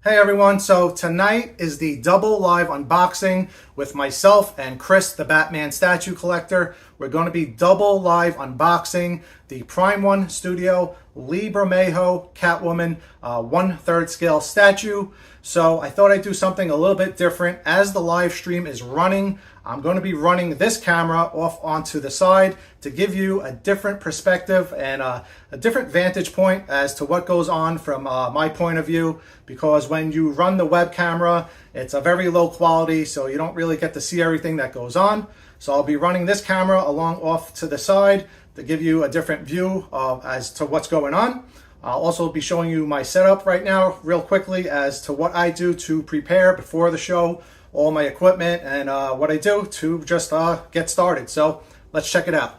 Hey everyone, so tonight is the double live unboxing with myself and Chris the Batman statue collector. We're going to be double live unboxing the Prime 1 Studio Lee Bermejo Catwoman 1/3 scale statue. So I thought I'd do something a little bit different. As the live stream is running, I'm going to be running this camera off onto the side to give you a different perspective and a different vantage point as to what goes on from my point of view, because when you run the web camera, it's a very low quality, so you don't really get to see everything that goes on. So I'll be running this camera along off to the side to give you a different view as to what's going on. I'll also be showing you my setup right now real quickly as to what I do to prepare before the show, all my equipment, and what I do to just get started. So let's check it out.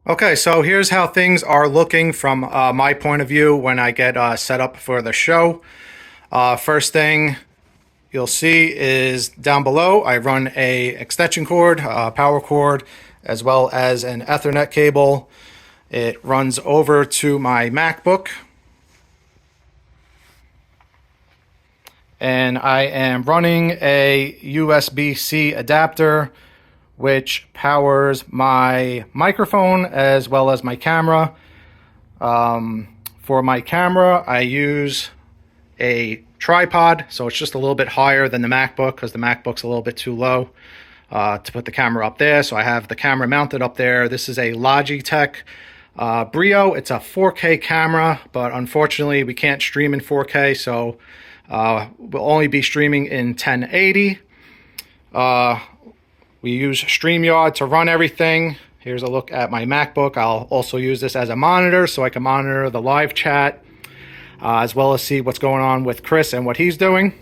Okay, so here's how things are looking from my point of view when I get set up for the show. First thing you'll see is down below I run a extension cord, power cord, as well as an Ethernet cable. It runs over to my MacBook. And I am running a USB-C adapter which powers my microphone as well as my camera. For my camera, I use a tripod, so it's just a little bit higher than the MacBook because the MacBook's a little bit too low to put the camera up there. So I have the camera mounted up there. This is a Logitech Brio. It's a 4K camera, but unfortunately we can't stream in 4K, so we'll only be streaming in 1080. We use StreamYard to run everything. Here's a look at my MacBook. I'll also use this as a monitor so I can monitor the live chat as well as see what's going on with Chris and what he's doing.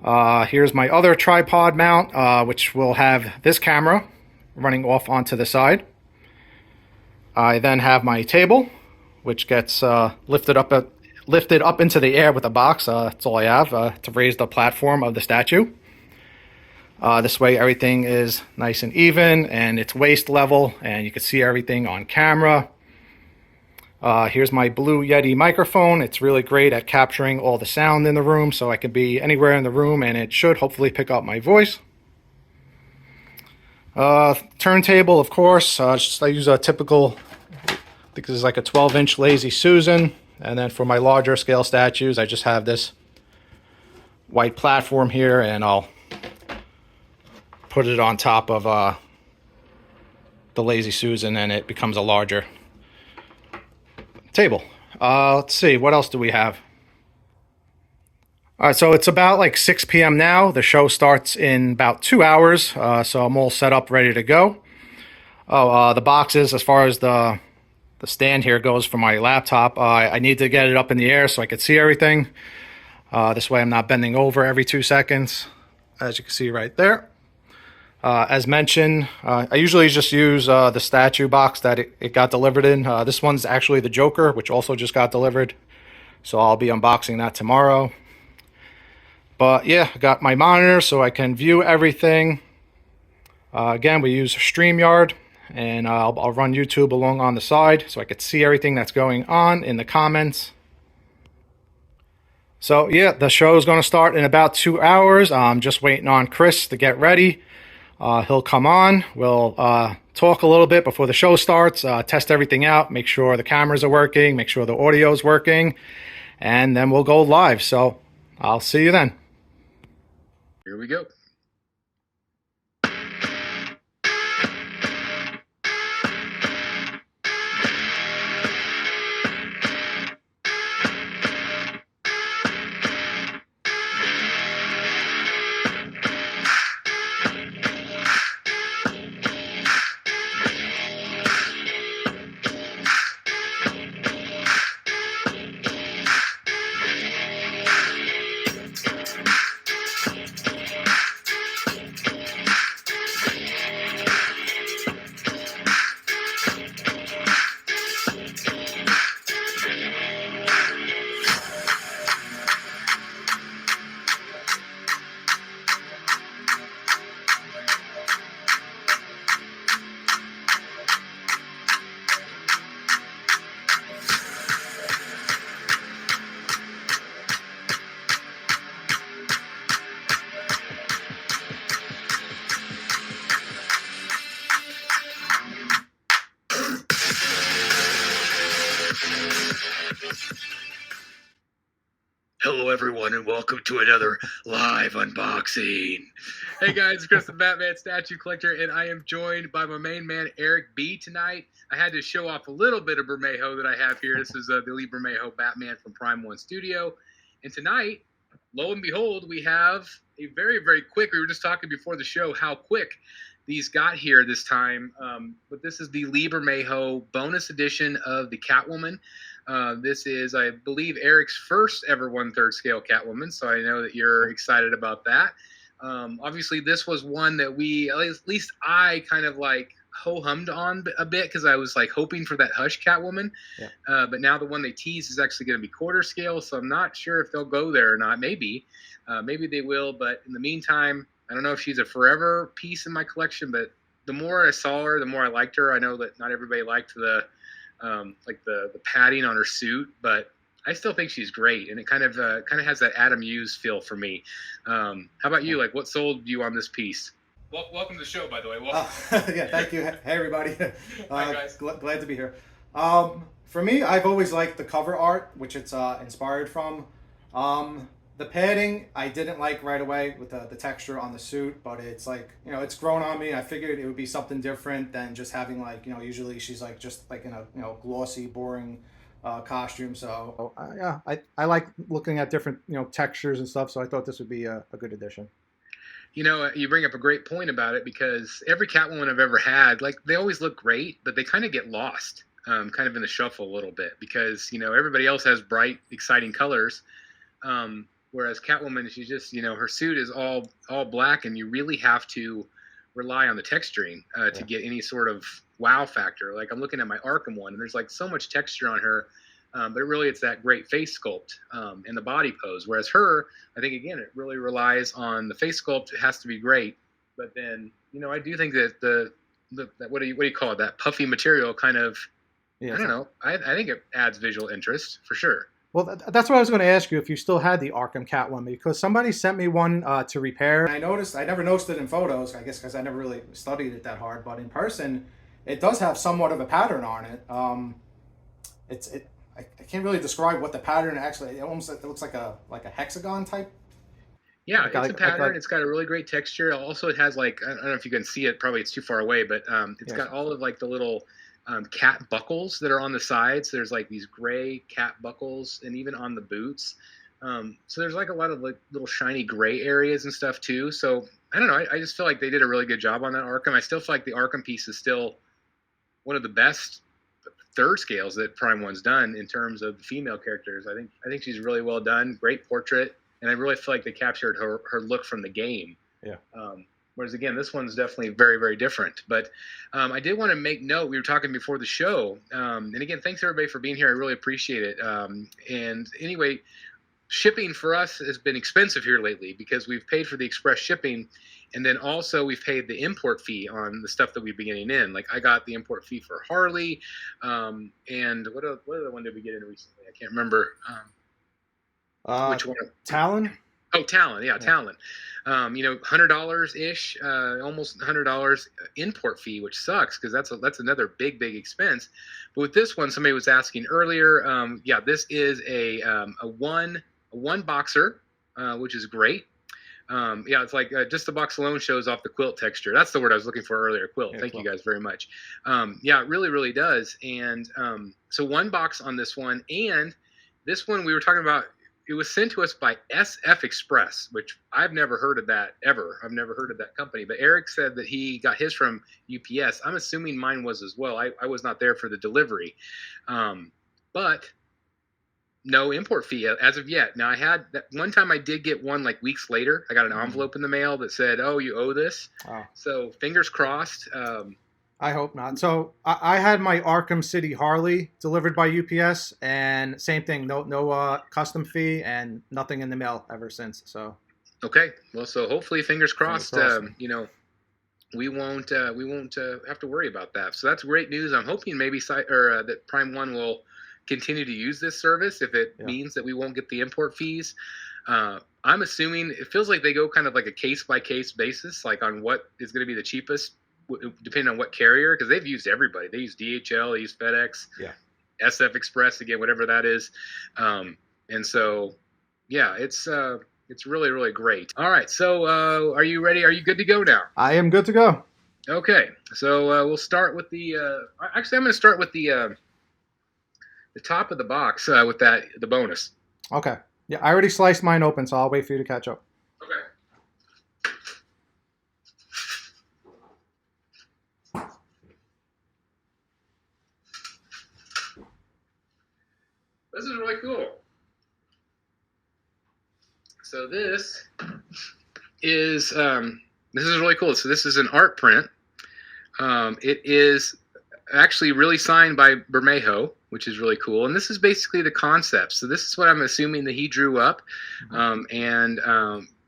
Here's my other tripod mount, which will have this camera running off onto the side. I then have my table, which gets lifted up into the air with a box. That's all I have to raise the platform of the statue. This way everything is nice and even and it's waist level and you can see everything on camera. Here's my Blue Yeti microphone. It's really great at capturing all the sound in the room, so I can be anywhere in the room and it should hopefully pick up my voice. Turntable, of course. I use a typical, I think this is like a 12-inch Lazy Susan. And then for my larger scale statues, I just have this white platform here, and I'll put it on top of the Lazy Susan, and it becomes a larger table. Let's see, what else do we have? All right, so it's about like 6 p.m. now. The show starts in about 2 hours, so I'm all set up, ready to go. The boxes, as far as the stand here goes for my laptop, I need to get it up in the air so I can see everything. This way I'm not bending over every 2 seconds, as you can see right there. As mentioned, I usually just use the statue box that it got delivered in. This one's actually the Joker, which also just got delivered, so I'll be unboxing that tomorrow. But yeah, I got my monitor so I can view everything. Again, we use StreamYard, and I'll run YouTube along on the side so I could see everything that's going on in the comments. So yeah, the show is going to start in about 2 hours. I'm just waiting on Chris to get ready. He'll come on. We'll talk a little bit before the show starts, test everything out, make sure the cameras are working, make sure the audio is working, and then we'll go live. So I'll see you then. Here we go. Hello, everyone, and welcome to another live unboxing. Hey, guys, it's Chris the Batman Statue Collector, and I am joined by my main man, Eric B, tonight. I had to show off a little bit of Bermejo that I have here. This is the Lee Bermejo Batman from Prime One Studio. And tonight, lo and behold, we have a very, very quick, we were just talking before the show how quick these got here this time. But this is the Lee Bermejo bonus edition of the Catwoman. This is, I believe, Eric's first ever 1/3 scale Catwoman, so I know that you're excited about that. Obviously, this was one that we, at least I kind of like ho-hummed on a bit because I was like hoping for that Hush Catwoman. Yeah. But now the one they teased is actually going to be 1/4 scale, so I'm not sure if they'll go there or not. Maybe they will, but in the meantime, I don't know if she's a forever piece in my collection, but the more I saw her, the more I liked her. I know that not everybody liked the padding on her suit, but I still think she's great, and it kind of has that Adam Hughes feel for me. How about you? Like, what sold you on this piece? Welcome to the show, by the way. Yeah, thank you. Hey, everybody. Hi, guys. Glad to be here. For me, I've always liked the cover art, which it's inspired from. The padding I didn't like right away with the texture on the suit, but it's like, it's grown on me. I figured it would be something different than just having like, usually she's like just like in a glossy, boring costume. So yeah, I like looking at different textures and stuff. So I thought this would be a good addition. You bring up a great point about it because every Catwoman I've ever had, like, they always look great, but they kind of get lost, kind of in the shuffle a little bit because everybody else has bright, exciting colors. Whereas Catwoman, she's just, her suit is all black, and you really have to rely on the texturing to get any sort of wow factor. Like, I'm looking at my Arkham one, and there's like so much texture on her, but it's that great face sculpt and the body pose. Whereas her, I think, again, it really relies on the face sculpt. It has to be great. But then, I do think that the what do you call it? That puffy material kind of, I don't know. I think it adds visual interest for sure. Well, that's what I was going to ask you, if you still had the Arkham Catwoman, because somebody sent me one to repair. I never noticed it in photos, I guess because I never really studied it that hard, but in person, it does have somewhat of a pattern on it. I can't really describe what the pattern actually, it looks like a hexagon type. Yeah, it's a pattern. It's got a really great texture. Also, it has like, I don't know if you can see it, probably it's too far away, but it's got all of like the little cat buckles that are on the sides. There's like these gray cat buckles, and even on the boots. So there's like a lot of like little shiny gray areas and stuff too. So I don't know. I just feel like they did a really good job on that Arkham. I still feel like the Arkham piece is still one of the best 1/3 scales that Prime One's done in terms of the female characters. I think she's really well done. Great portrait, and I really feel like they captured her look from the game. Yeah. Whereas, again, this one's definitely very, very different. But I did want to make note. We were talking before the show. And, again, thanks, everybody, for being here. I really appreciate it. And anyway, shipping for us has been expensive here lately because we've paid for the express shipping. And then also we've paid the import fee on the stuff that we've been getting in. Like, I got the import fee for Harley. And what other one did we get in recently? I can't remember. Which one? Talon? Oh, Talon. Yeah, Talon. $100 ish, almost $100 import fee, which sucks because that's another big expense. But with this one, somebody was asking earlier. This is a one boxer, which is great. It's like just the box alone shows off the quilt texture. That's the word I was looking for earlier. Quilt. Thank you guys very much. It really does. And so one box on this one, and this one we were talking about. It was sent to us by SF Express, which I've never heard of that ever. I've never heard of that company. But Eric said that he got his from UPS. I'm assuming mine was as well. I was not there for the delivery. But no import fee as of yet. Now, I had that one time I did get one like weeks later. I got an envelope in the mail that said, "Oh, you owe this." Oh. So fingers crossed. I hope not. So I had my Arkham City Harley delivered by UPS, and same thing, no custom fee and nothing in the mail ever since. So okay, well, so hopefully, fingers crossed. We won't have to worry about that. So that's great news. I'm hoping maybe that Prime One will continue to use this service if it means that we won't get the import fees. I'm assuming it feels like they go kind of like a case by case basis, like on what is going to be the cheapest, depending on what carrier, because they've used everybody. They use DHL, they use FedEx, SF Express, again, whatever that is. And so Yeah, it's really really great. All right, so are you ready? Are you good to go now? I am good to go. Okay, so we'll start with the. Actually, I'm going to start with the top of the box with the bonus. Okay. Yeah, I already sliced mine open, so I'll wait for you to catch up. Okay. This is really cool. So this is really cool. So this is an art print. It is actually really signed by Bermejo, which is really cool. And this is basically the concept. So this is what I'm assuming that he drew up, and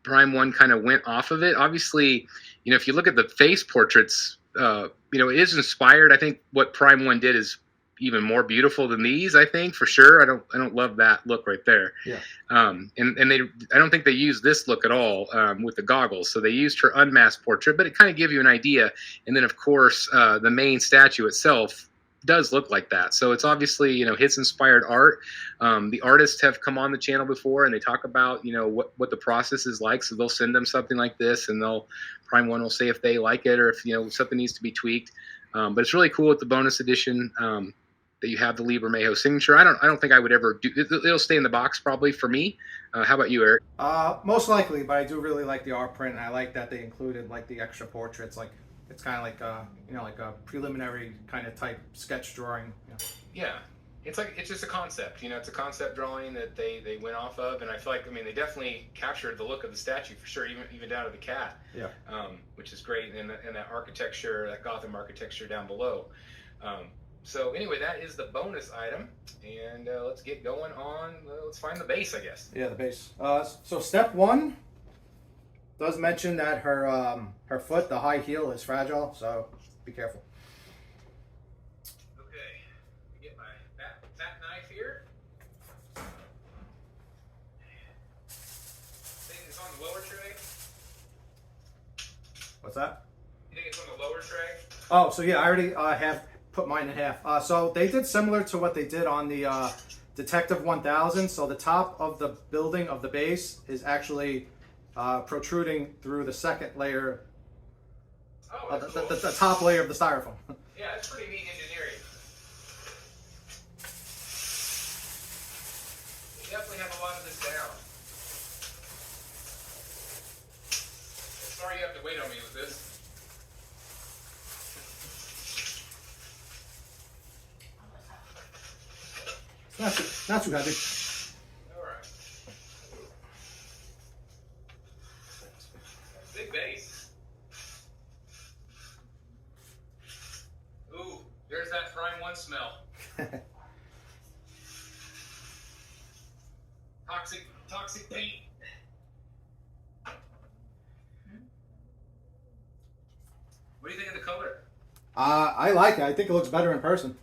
Prime One kind of went off of it. Obviously, if you look at the face portraits, it is inspired. I think what Prime One did is even more beautiful than these. I think for sure. I don't love that look right there. Yeah. And I don't think they used this look at all with the goggles. So they used her unmasked portrait, but it kind of gives you an idea. And then of course the main statue itself does look like that. So it's obviously his inspired art. The artists have come on the channel before and they talk about what the process is like. So they'll send them something like this, and Prime One will say if they like it or if something needs to be tweaked. But it's really cool with the bonus edition. That you have the Lee Bermejo signature. I don't think I would ever do. It'll stay in the box probably for me. How about you, Eric? Most likely, but I do really like the art print, and I like that they included like the extra portraits. Like it's kind of like like a preliminary kind of type sketch drawing. Yeah, it's just a concept. It's a concept drawing that they went off of, and I feel like they definitely captured the look of the statue for sure, even down to the cat. Yeah. Which is great, and that architecture, that Gotham architecture down below. So anyway, that is the bonus item, and let's get going on. Let's find the base, I guess. Yeah, the base. So step one does mention that her foot, the high heel, is fragile, so be careful. Okay, get my fat knife here. Think it's on the lower tray? What's that? You think it's on the lower tray? Oh, so yeah, I already have put mine in half. So they did similar to what they did on the Detective 1000. So the top of the building of the base is actually protruding through the second layer, the top layer of the styrofoam. Yeah, that's pretty neat engineering. You definitely have a lot of this down. Sorry you have to wait on me with this. Not too heavy. All right. Big base. Ooh, there's that Prime One smell. Toxic paint. What do you think of the color? I like it. I think it looks better in person.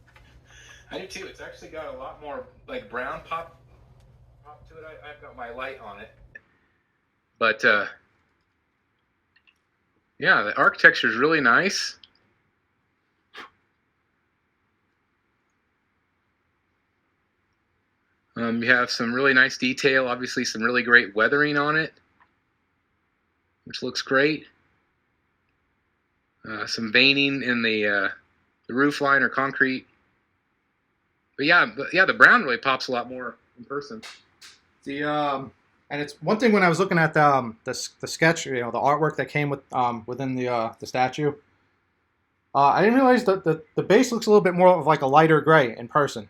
I do too. It's actually got a lot more like brown pop to it. I've got my light on it. But yeah, the architecture is really nice. You have some really nice detail, obviously some really great weathering on it, which looks great. Some veining in the roof line or concrete. But yeah, the brown really pops a lot more in person. And it's one thing when I was looking at the sketch, the artwork that came within the statue. I didn't realize that the base looks a little bit more of like a lighter gray in person.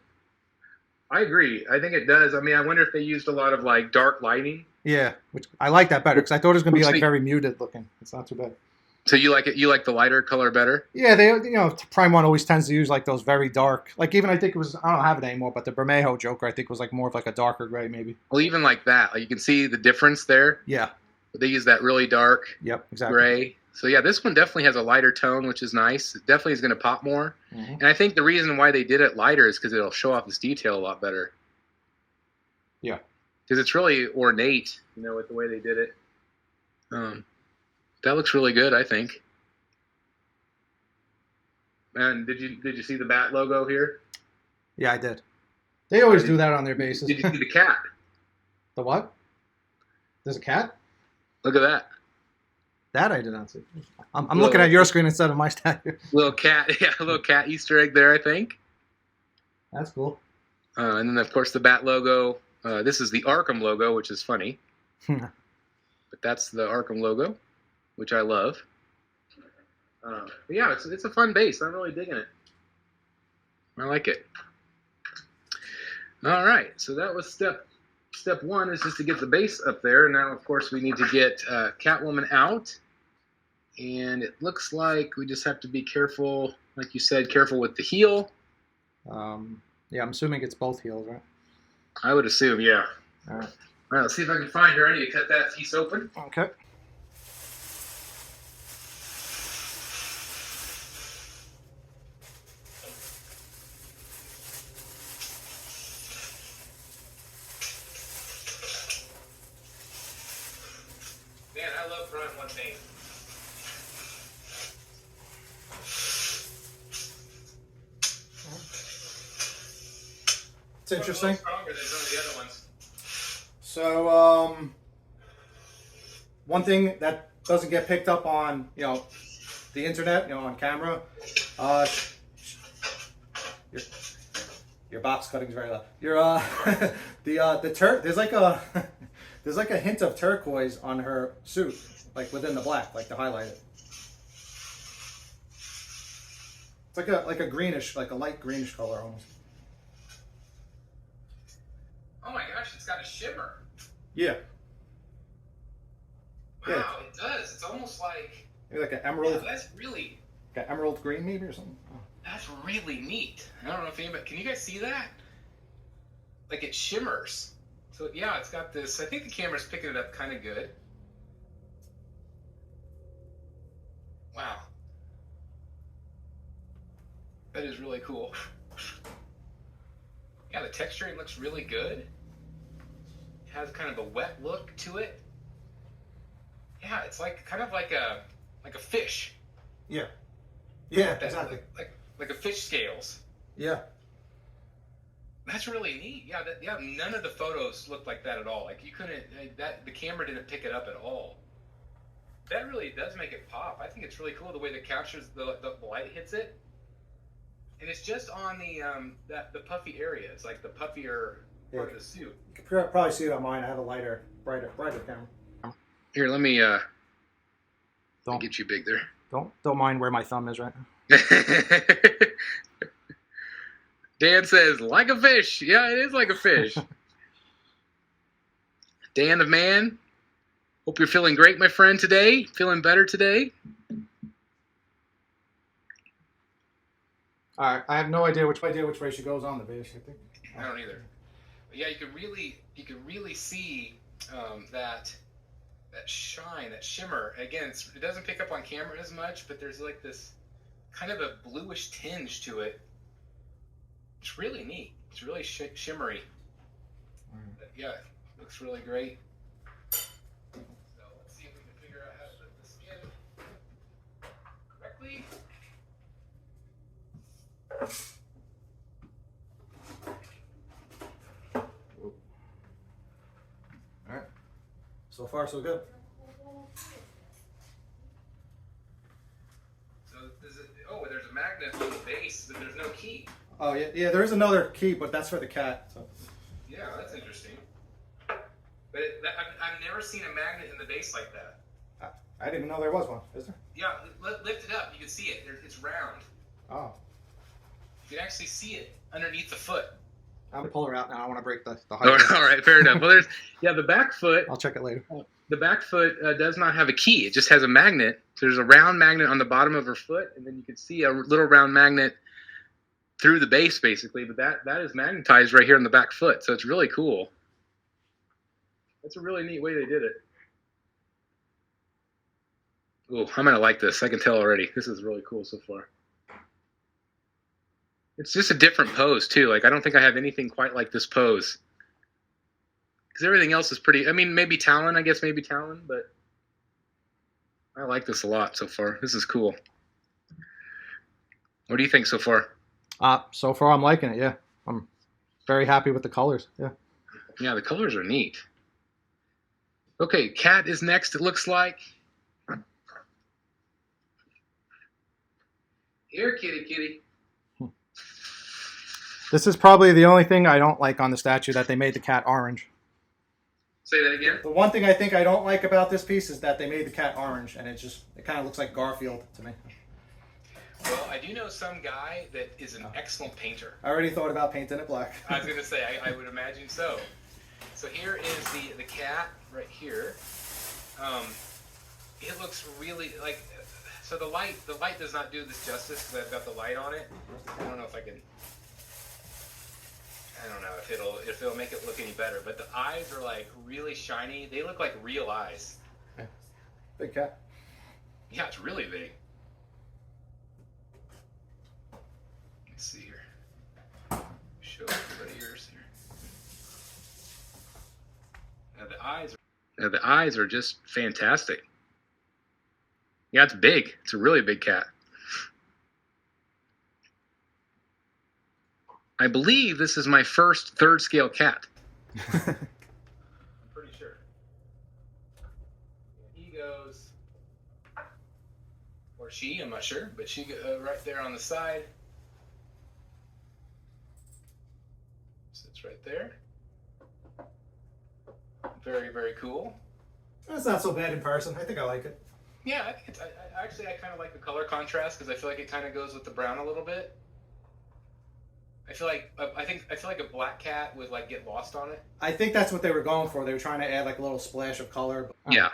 I agree. I think it does. I wonder if they used a lot of like dark lighting. Yeah, which I like that better because I thought it was going to be like very muted looking. It's not too bad. So you like it? You like the lighter color better? Yeah, Prime One always tends to use like those very dark. Like even I think it was, I don't have it anymore, but the Bermejo Joker I think was like more of like a darker gray maybe. Well, even like that, like you can see the difference there. Yeah. But they use that really dark. Yep, exactly. Gray. So yeah, this one definitely has a lighter tone, which is nice. It definitely is going to pop more. Mm-hmm. And I think the reason why they did it lighter is because it'll show off this detail a lot better. Yeah. Because it's really ornate, with the way they did it. That looks really good, I think. And did you see the bat logo here? Yeah, I did. They always do that on their bases. Did you see the cat? The what? There's a cat? Look at that. That I did not see. I'm looking at your screen instead of my statue. Little cat, yeah, a little cat Easter egg there, I think. That's cool. And then, of course, the Bat logo. This is the Arkham logo, which is funny. But that's the Arkham logo, which I love. But yeah, it's a fun base. I'm really digging it. I like it. All right, so that was step one, is just to get the base up there. Now, of course, we need to get Catwoman out. And it looks like we just have to be careful, like you said, careful with the heel. Yeah, I'm assuming it's both heels, right? I would assume, yeah. All right. All right, let's see if I can find her. I need to cut that piece open. Okay. Man, I love drawing one thing. It's interesting. Stronger than some of the other ones. So, one thing that doesn't get picked up on, the internet, on camera, your box cutting's very loud. Your there's like a hint of turquoise on her suit, like within the black, like to highlight it. It's like a greenish, like a light greenish color almost. Oh my gosh, it's got a shimmer. Yeah. Wow, Yeah. it does. It's almost like... Maybe like an emerald. Yeah, that's really... Like an emerald green maybe or something. Oh. That's really neat. I don't know if anybody... Can you guys see that? Like it shimmers. So yeah, it's got this... I think the camera's picking it up kind of good. Wow. That is really cool. Yeah, the texturing looks really good. It has kind of a wet look to it. Yeah, it's like kind of like a fish. Yeah. Yeah, exactly. Like a fish scales. Yeah. That's really neat. Yeah, none of the photos looked like that at all. Like you couldn't the camera didn't pick it up at all. That really does make it pop. I think it's really cool the way the captures the light hits it. And it's just on the puffy areas, like the puffier part of the suit. You can probably see it on mine. I have a lighter, brighter camera. Here, let me get you big there. Don't mind where my thumb is right now. Dan says, like a fish. Yeah, it is like a fish. Dan the man, hope you're feeling great, my friend, today. Feeling better today. All right, I have no idea which way she goes on the base. I think. I don't either. But yeah, you can really see that shine, that shimmer. Again, it doesn't pick up on camera as much, but there's like this kind of a bluish tinge to it. It's really neat. It's really shimmery. But yeah, it looks really great. So let's see if we can figure out how to put the skin correctly. All right. So far, so good. So there's a magnet on the base, but there's no key. Oh yeah. There is another key, but that's for the cat. So. Yeah, that's interesting. But I've never seen a magnet in the base like that. I didn't even know there was one. Is there? Yeah, lift it up. You can see it. It's round. Oh. You can actually see it underneath the foot. I'm gonna pull her out now. I want to break the height. All right, fair enough. Well, the back foot. I'll check it later. The back foot does not have a key. It just has a magnet. So there's a round magnet on the bottom of her foot, and then you can see a little round magnet through the base, basically. But that is magnetized right here on the back foot, so it's really cool. That's a really neat way they did it. Oh, I'm gonna like this. I can tell already. This is really cool so far. It's just a different pose too. Like I don't think I have anything quite like this pose. Because everything else is pretty. I mean, maybe Talon. I guess maybe Talon, but I like this a lot so far. This is cool. What do you think so far? So far I'm liking it. Yeah, I'm very happy with the colors. Yeah. Yeah, the colors are neat. Okay, cat is next, it looks like. Here, kitty, kitty. This is probably the only thing I don't like on the statue, that they made the cat orange. Say that again. The one thing I think I don't like about this piece is that they made the cat orange, and it kind of looks like Garfield to me. Well, I do know some guy that is an excellent painter. I already thought about painting it black. I was going to say, I would imagine so. So here is the cat right here. It looks really like, so the light does not do this justice because I've got the light on it. I don't know if I can, I don't know if it'll make it look any better, but the eyes are like really shiny. They look like real eyes. Big cat. Yeah, it's really big. Let's see here. Show everybody yours here. Now the eyes are just fantastic. Yeah, it's big. It's a really big cat. I believe this is my first third scale cat. I'm pretty sure. And he goes, or she, I'm not sure, but she right there on the side. Sits right there. Very, very cool. That's not so bad in person. I think I like it. Yeah, I think it's, I kind of like the color contrast because I feel like it kind of goes with the brown a little bit. I feel like a black cat would like get lost on it. I think that's what they were going for. They were trying to add like a little splash of color. Yeah,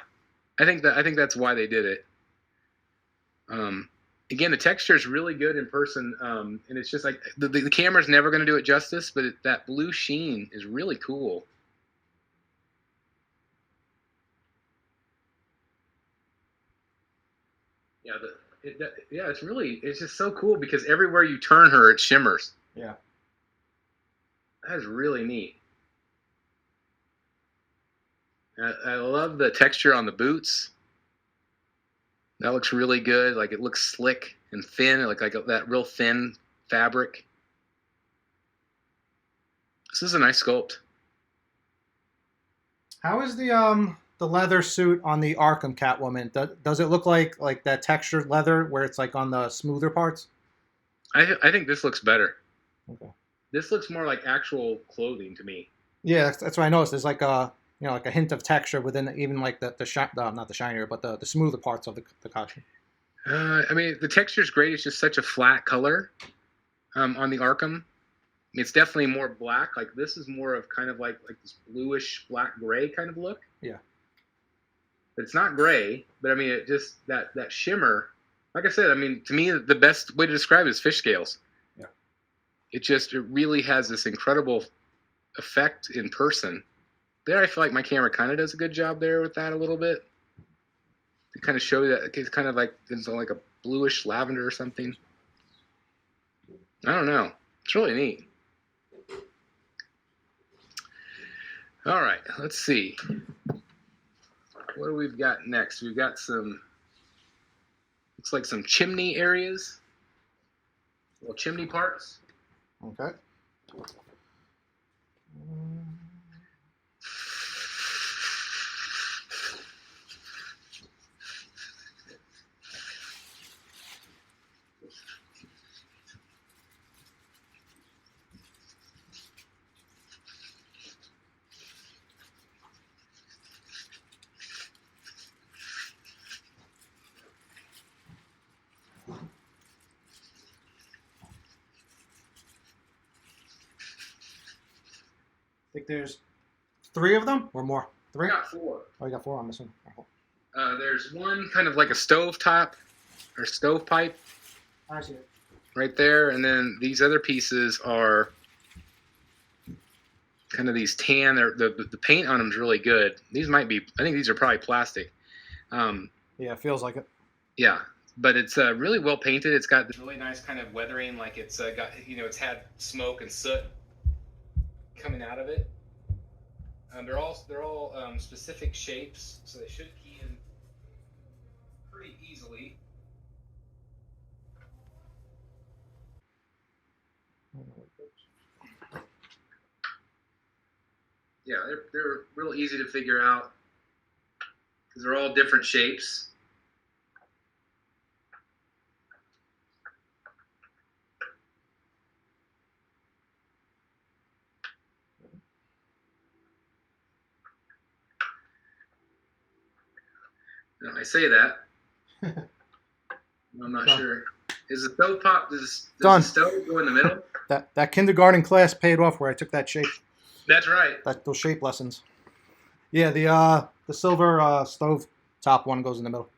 I think that's why they did it. Again, the texture is really good in person, and it's just like the camera's never going to do it justice, but that blue sheen is really cool. Yeah, it's just so cool because everywhere you turn her, it shimmers. Yeah. That is really neat. I love the texture on the boots. That looks really good. Like it looks slick and thin, like that real thin fabric. This is a nice sculpt. How is the leather suit on the Arkham Catwoman? Does it look like that textured leather where it's like on the smoother parts? I think this looks better. Okay. This looks more like actual clothing to me. Yeah, that's what I noticed. There's like a like a hint of texture within even like not the shinier, but the smoother parts of the costume. I mean, the texture is great. It's just such a flat color on the Arkham. It's definitely more black. Like this is more of kind of like this bluish black gray kind of look. Yeah. But it's not gray. But I mean, it just that shimmer. Like I said, I mean, to me, the best way to describe it is fish scales. Yeah. It really has this incredible effect in person. There, I feel like my camera kind of does a good job there with that a little bit. To kind of show that it's kind of like it's like a bluish lavender or something. I don't know. It's really neat. All right, let's see. What do we've got next? We've got some, looks like some chimney areas. Little chimney parts. Okay. I think there's 3 of them or more. 3? I got 4. Oh, you got 4 on this one. There's one kind of like a stove top or stovepipe I see it. right there, and then these other pieces are kind of these tan. The paint on them is really good. These might be. I think these are probably plastic. Yeah, it feels like it. Yeah, but it's really well painted. It's got this really nice kind of weathering, like it's got it's had smoke and soot coming out of it. They're all specific shapes, so they should key in pretty easily. Yeah, they're real easy to figure out. because they're all different shapes. Now, I say that. I'm not sure. Is the stove pop? Does Done. the stove go in the middle? That kindergarten class paid off where I took that shape. That's right. Those shape lessons. Yeah, the silver stove top one goes in the middle.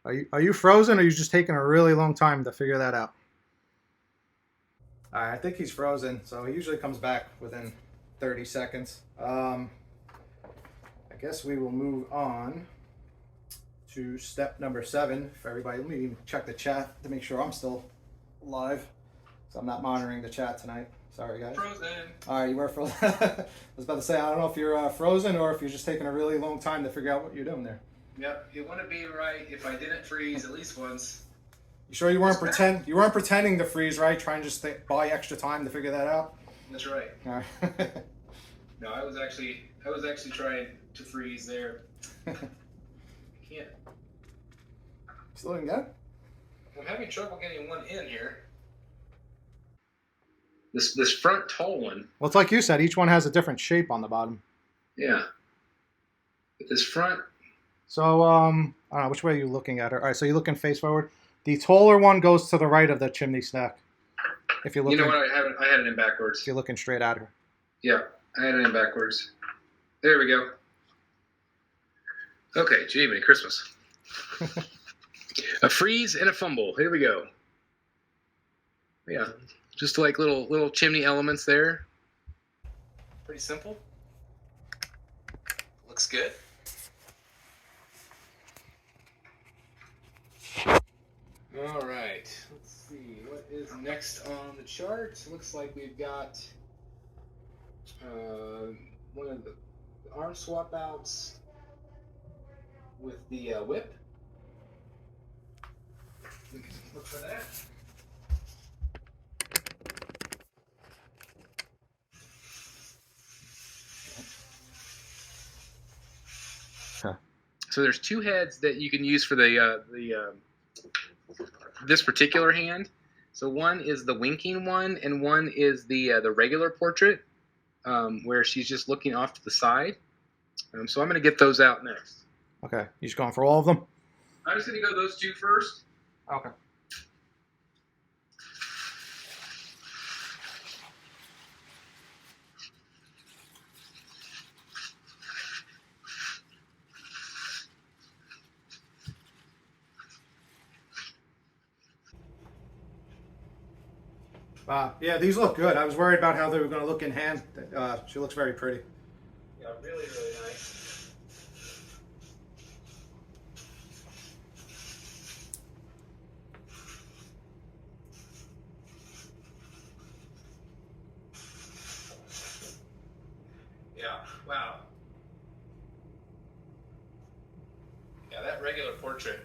Are you frozen, or are you just taking a really long time to figure that out? All right, I think he's frozen, so he usually comes back within 30 seconds. I guess we will move on to step number 7 for everybody. Let me even check the chat to make sure I'm still live, so I'm not monitoring the chat tonight. Sorry, guys. Frozen. All right, you were frozen. I was about to say, I don't know if you're frozen or if you're just taking a really long time to figure out what you're doing there. Yep, it wouldn't be right if I didn't freeze at least once. You sure you weren't pretending to freeze, right? Trying to just buy extra time to figure that out. That's right. All right. No, I was actually trying to freeze there. I can't. Still didn't get it? I'm having trouble getting one in here. This front tall one. Well, it's like you said, each one has a different shape on the bottom. Yeah. But this front. So, I don't know, which way are you looking at her? All right, so you're looking face forward. The taller one goes to the right of the chimney stack. If you're looking, You know what? I had it in backwards. if you're looking straight at her. Yeah, I had it in backwards. There we go. Okay, gee, Merry Christmas. A freeze and a fumble. Here we go. Yeah, just like little chimney elements there. Pretty simple. Looks good. All right, let's see what is next on the chart. Looks like we've got one of the arm swap outs with the whip. We can look for that. Huh. So there's 2 heads that you can use for the this particular hand. So one is the winking one, and one is the regular portrait, where she's just looking off to the side. So I'm going to get those out next. Okay, you just going for all of them? I'm just going to go those 2 first. Okay. Yeah, these look good. I was worried about how they were going to look in hand. She looks very pretty. Yeah, really, really nice. Yeah, wow. Yeah, that regular portrait.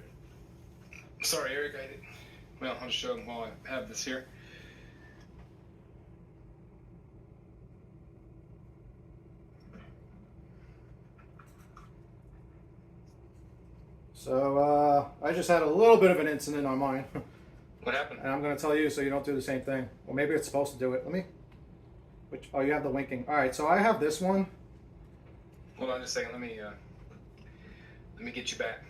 Sorry, Eric, I didn't. Well, I'll just show them while I have this here. So I just had a little bit of an incident on mine. What happened? And I'm going to tell you so you don't do the same thing. Well, maybe it's supposed to do it. Let me. Oh, you have the winking. All right, so I have this one. Hold on just a second. Let me get you back.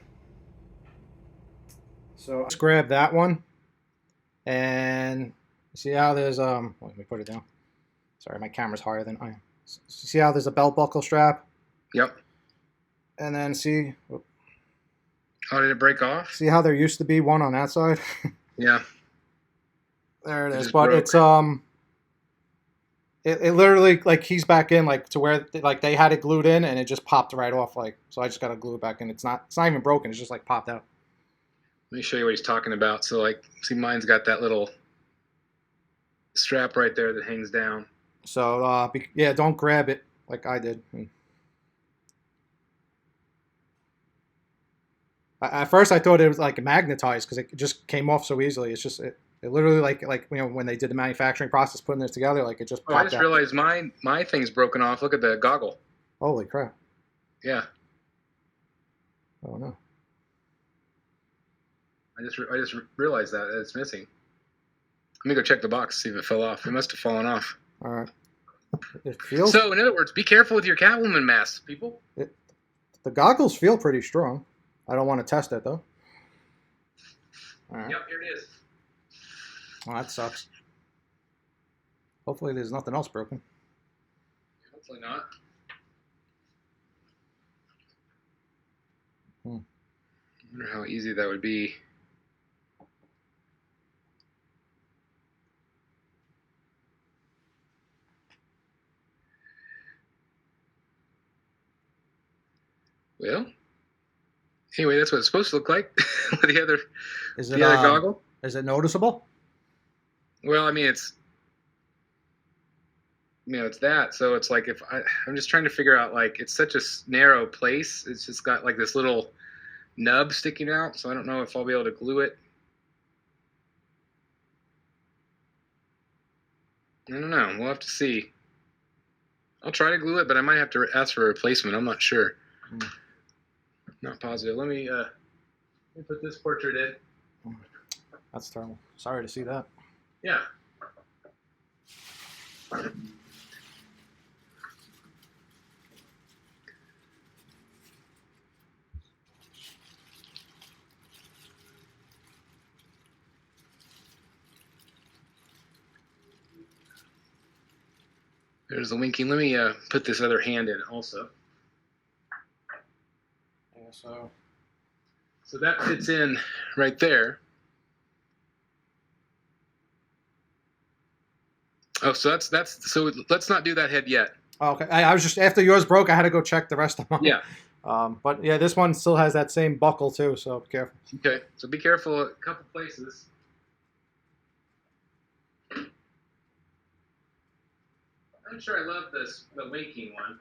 So let's grab that one. And see how there's let me put it down. Sorry, my camera's higher than I am. See how there's a belt buckle strap? Yep. And then see. Oh, did it break off? See how there used to be one on that side? Yeah. There it is. just But broke. it's it literally like keys back in like to where like they had it glued in and it just popped right off like so I just gotta glue it back in. It's not even broken. It's just like popped out. Let me show you what he's talking about. So like, see, mine's got that little strap right there that hangs down. So yeah, don't grab it like I did. At first I thought it was like magnetized because it just came off so easily. It's just It literally like when they did the manufacturing process putting it together, like it just Oh, I popped just out. realized my thing's broken off. Look at the goggle. Holy crap! Yeah, Oh no. I just realized that it's missing. Let me go check the box, see if it fell off. It must have fallen off. All right. It feels. So, in other words, be careful with your Catwoman masks, people. The goggles feel pretty strong. I don't want to test it though. All right. Yep, here it is. Oh, that sucks. Hopefully, there's nothing else broken. Hopefully not. I wonder how easy that would be. Well, anyway, that's what it's supposed to look like with the other goggle. Is it noticeable? Well, I mean, it's it's that. So it's like I'm just trying to figure out, like, it's such a narrow place. It's just got like this little nub sticking out. So I don't know if I'll be able to glue it. I don't know. We'll have to see. I'll try to glue it, but I might have to ask for a replacement. I'm not sure. Not positive. Let me put this portrait in. That's terrible. Sorry to see that. Yeah. There's the winking. Let me put this other hand in also. Yeah, so that fits in right there. Oh, so that's so let's not do that head yet. Oh, okay. I was just after yours broke, I had to go check the rest of them. Yeah. But yeah, this one still has that same buckle too, so be careful. Okay, so be careful a couple places. I'm sure I love the winking one.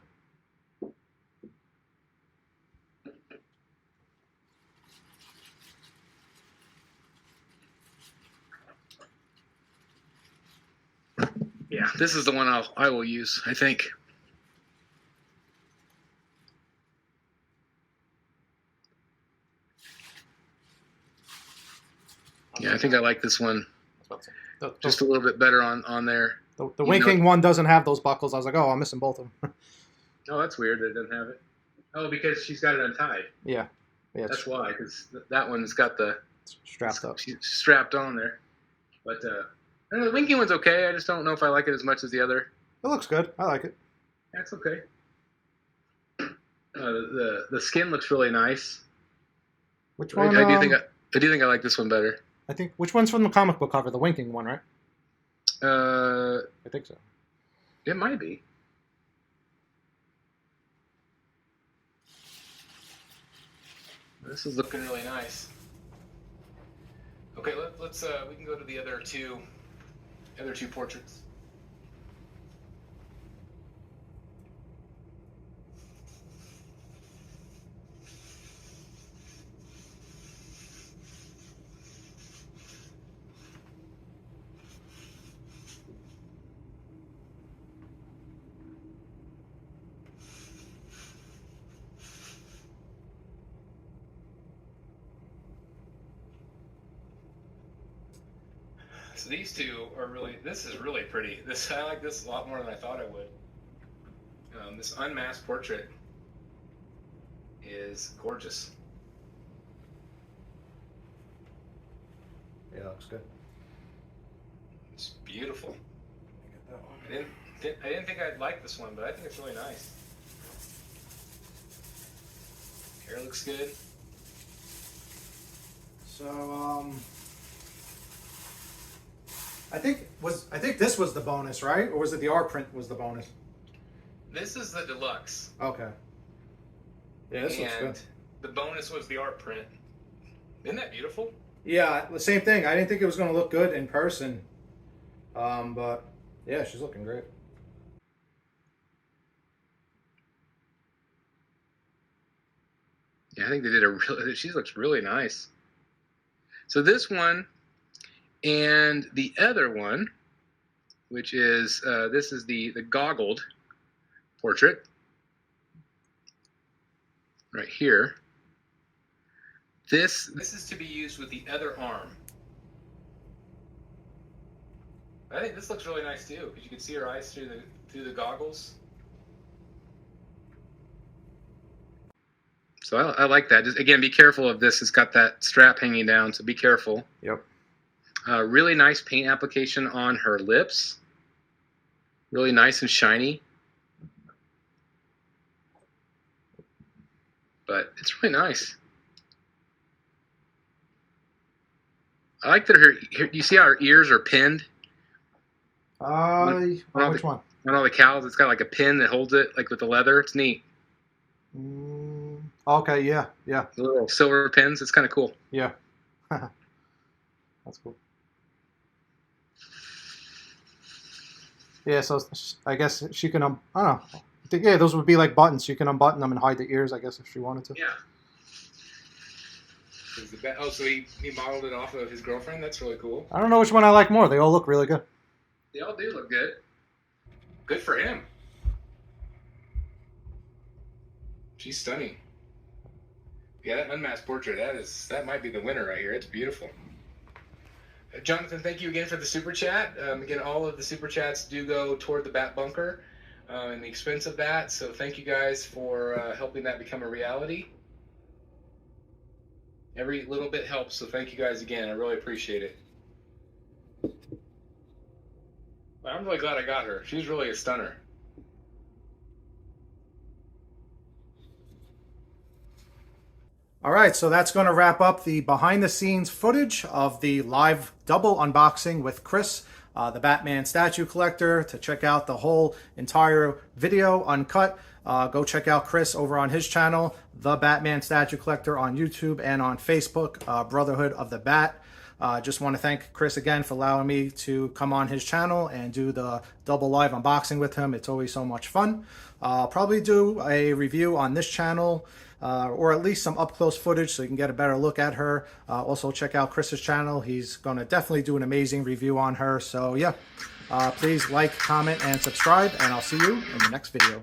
Yeah, this is the one I will use, I think. Yeah, I think I like this one just a little bit better on there. The winking one doesn't have those buckles. I was like, oh, I'm missing both of them. Oh, that's weird that it doesn't have it. Oh, because she's got it untied. Yeah. That's why, because that one's got the strapped up. She's strapped on there. But I don't know, the winking one's okay. I just don't know if I like it as much as the other. It looks good. I like it. That's okay. The skin looks really nice. Which one? I do think I like this one better. I think which one's from the comic book cover? The winking one, right? I think so. It might be. This is looking really nice. Okay, let's we can go to the other two portraits. So these two are really. This is really pretty. I like this a lot more than I thought I would. This unmasked portrait is gorgeous. Yeah, looks good. It's beautiful. Get that one. I didn't think I'd like this one, but I think it's really nice. Hair looks good. So I think this was the bonus, right? Or was it the art print was the bonus? This is the deluxe. Okay. Yeah, this looks good. The bonus was the art print. Isn't that beautiful? Yeah, the same thing. I didn't think it was going to look good in person. But yeah, she's looking great. Yeah, I think they did she looks really nice. So this one And the other one, which is this is the goggled portrait right here. This is to be used with the other arm. I think this looks really nice too, because you can see her eyes through the goggles. So I like that. Just again, be careful of this. It's got that strap hanging down, so be careful. Yep. Really nice paint application on her lips. Really nice and shiny. But it's really nice. I like that you see how her ears are pinned? Which one? On all the cows, it's got like a pin that holds it, like with the leather. It's neat. Okay, yeah. The little silver pins. It's kind of cool. Yeah. That's cool. Yeah, so I guess she can, I don't know. I think, yeah, those would be like buttons. You can unbutton them and hide the ears, I guess, if she wanted to. Yeah. Oh, so he modeled it off of his girlfriend? That's really cool. I don't know which one I like more. They all look really good. They all do look good. Good for him. She's stunning. Yeah, that unmasked portrait, that might be the winner right here. It's beautiful. Jonathan, thank you again for the super chat. Again, all of the super chats do go toward the Bat Bunker and the expense of that. So thank you guys for helping that become a reality. Every little bit helps, so thank you guys again. I really appreciate it. I'm really glad I got her. She's really a stunner. All right, so that's going to wrap up the behind-the-scenes footage of the live double unboxing with Chris, the Batman statue collector. To check out the whole entire video uncut, go check out Chris over on his channel, the Batman statue collector, on YouTube and on Facebook, Brotherhood of the Bat. Just want to thank Chris again for allowing me to come on his channel and do the double live unboxing with him. It's always so much fun. I'll probably do a review on this channel, or at least some up-close footage so you can get a better look at her. Also check out Chris's channel. He's going to definitely do an amazing review on her. So yeah, please like, comment, and subscribe, and I'll see you in the next video.